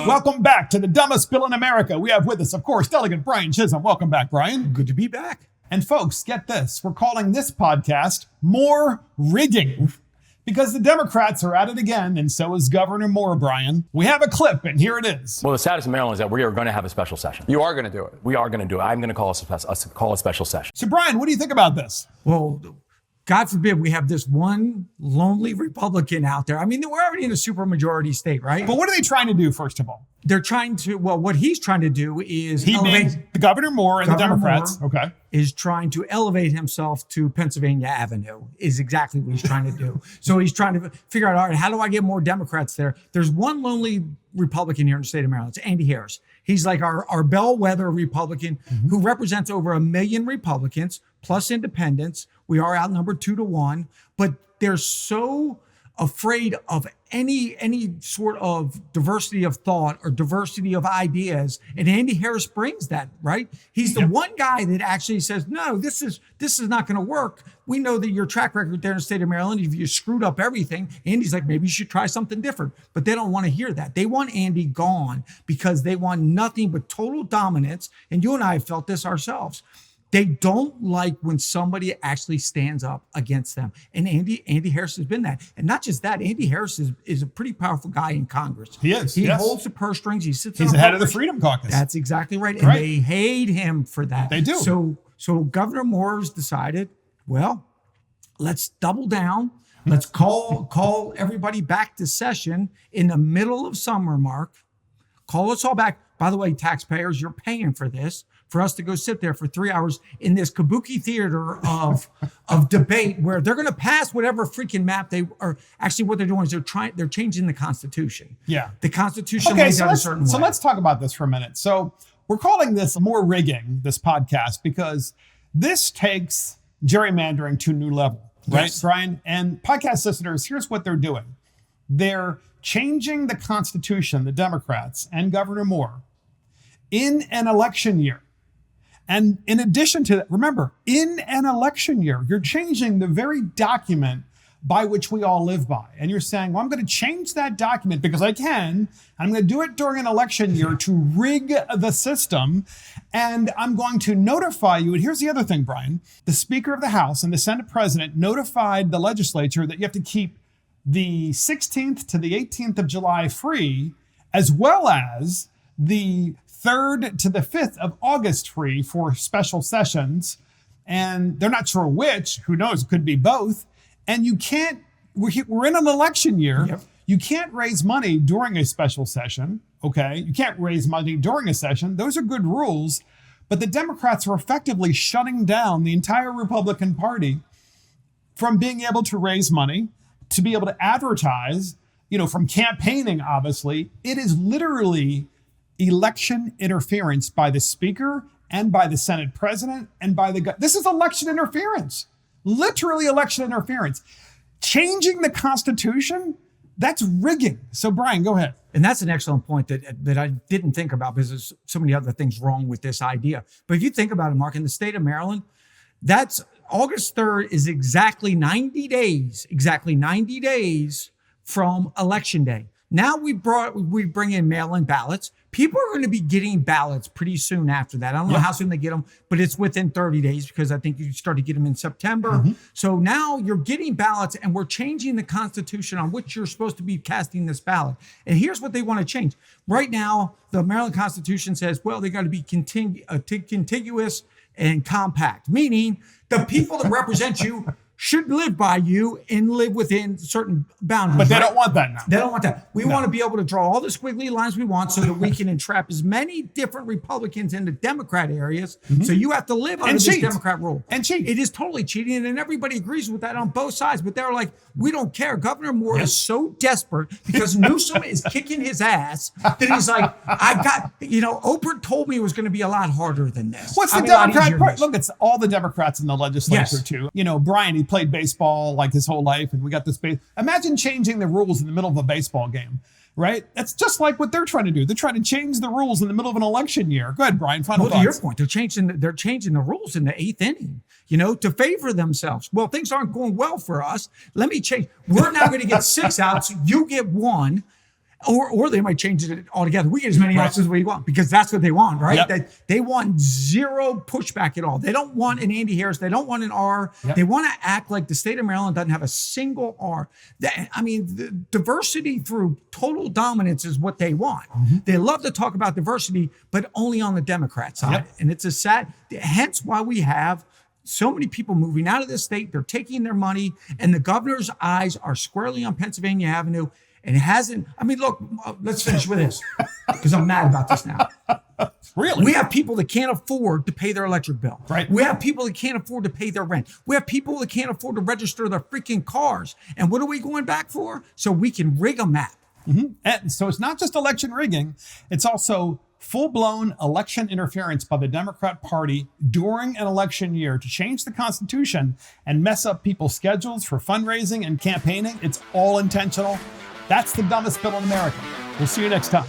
Welcome back to the dumbest bill in America. We have with us, of course, Delegate Brian Chisholm. Welcome back, Brian. Good to be back. And folks, get this. We're calling this podcast More Rigging because the Democrats are at it again, and so is Governor Moore, Brian. We have a clip, and here it is. Well, the status in Maryland is that we are going to have a special session. You are going to do it. We are going to do it. I'm going to call a special session. So, Brian, what do you think about this? Well, God forbid we have this one lonely Republican out there. I mean, we're already in a supermajority state, right? But what are they trying to do, first of all? They're trying to, well, what he's trying to do is the Governor Moore and the Democrats. Moore is trying to elevate himself to Pennsylvania Avenue is exactly what he's trying to do. So he's trying to figure out, all right, how do I get more Democrats there? There's one lonely Republican here in the state of Maryland. It's Andy Harris. He's like our bellwether Republican who represents over 1 million Republicans plus independents. We are outnumbered 2-1, but they're so afraid of any sort of diversity of thought or diversity of ideas. And Andy Harris brings that, right? He's the one guy that actually says, no, this is not going to work. We know that your track record there in the state of Maryland, if you screwed up everything, Andy's like, maybe you should try something different. But they don't want to hear that. They want Andy gone because they want nothing but total dominance. And you and I have felt this ourselves. They don't like when somebody actually stands up against them. And Andy Harris has been that. And not just that, Andy Harris is a pretty powerful guy in Congress. He is. He holds the purse strings. He's the head of the Freedom Caucus. That's exactly right. And they hate him for that. They do. So Governor Moore's decided, well, let's double down. Let's call everybody back to session in the middle of summer, Mark. Call us all back. By the way, taxpayers, you're paying for this. For us to go sit there for 3 hours in this kabuki theater of debate where they're going to pass whatever freaking map they are. Actually, what they're doing is they're changing the Constitution. Yeah. The Constitution lays out a certain way. So let's talk about this for a minute. So we're calling this More Rigging, this podcast, because this takes gerrymandering to a new level, right, Brian? And podcast listeners, here's what they're doing. They're changing the Constitution, the Democrats and Governor Moore, in an election year. And in addition to that, remember, in an election year, you're changing the very document by which we all live by. And you're saying, well, I'm going to change that document because I can. I'm going to do it during an election year to rig the system. And I'm going to notify you. And here's the other thing, Brian. The Speaker of the House and the Senate President notified the legislature that you have to keep the 16th to the 18th of July free, as well as the 3rd to the 5th of August free for special sessions. And they're not sure which, who knows, it could be both. And you can't, we're in an election year. Yep. You can't raise money during a special session, okay? You can't raise money during a session. Those are good rules. But the Democrats are effectively shutting down the entire Republican Party from being able to raise money, to be able to advertise, from campaigning, obviously. It is literally election interference by the Speaker and by the Senate President and by this is election interference, literally election interference. Changing the Constitution, that's rigging. So Brian, go ahead. And that's an excellent point that I didn't think about because there's so many other things wrong with this idea. But if you think about it, Mark, in the state of Maryland, that's August 3rd is exactly 90 days from Election Day. Now we bring in mail-in ballots. People are going to be getting ballots pretty soon after that. I don't know how soon they get them, but it's within 30 days because I think you start to get them in September. So now you're getting ballots and we're changing the Constitution on which you're supposed to be casting this ballot. And here's what they want to change. Right now, the Maryland Constitution says, well, they got to be contiguous and compact, meaning the people that represent you should live by you and live within certain boundaries. But they don't want that now. They don't want that. We want to be able to draw all the squiggly lines we want so that we can entrap as many different Republicans into Democrat areas. So you have to live under this Democrat rule. And cheat. It is totally cheating, and everybody agrees with that on both sides. But they're like, we don't care. Governor Moore is so desperate because Newsom is kicking his ass that he's like, Oprah told me it was going to be a lot harder than this. What's the Democrat part? Look, it's all the Democrats in the legislature too. Brian, he played baseball like his whole life, and we got this base. Imagine changing the rules in the middle of a baseball game. right? That's just like what they're trying to do. They're trying to change the rules in the middle of an election year. Go ahead, Brian, final Well, to your thoughts. point, they're changing the rules in the 8th inning, to favor themselves. Well, things aren't going well for us. Let me change. We're now going to get 6 outs. You get 1. Or they might change it altogether. We get as many outs as we want because that's what they want, right? Yep. They want zero pushback at all. They don't want an Andy Harris. They don't want an R. Yep. They want to act like the state of Maryland doesn't have a single R. The diversity through total dominance is what they want. Mm-hmm. They love to talk about diversity, but only on the Democrat side. Yep. And it's hence why we have so many people moving out of this state. They're taking their money, and the governor's eyes are squarely on Pennsylvania Avenue. And it hasn't, look, let's finish with this because I'm mad about this now. Really? We have people that can't afford to pay their electric bill. Right. We have people that can't afford to pay their rent. We have people that can't afford to register their freaking cars. And what are we going back for? So we can rig a map. Mm-hmm. And so it's not just election rigging, it's also full-blown election interference by the Democrat Party during an election year to change the Constitution and mess up people's schedules for fundraising and campaigning. It's all intentional. That's the dumbest bill in America. We'll see you next time.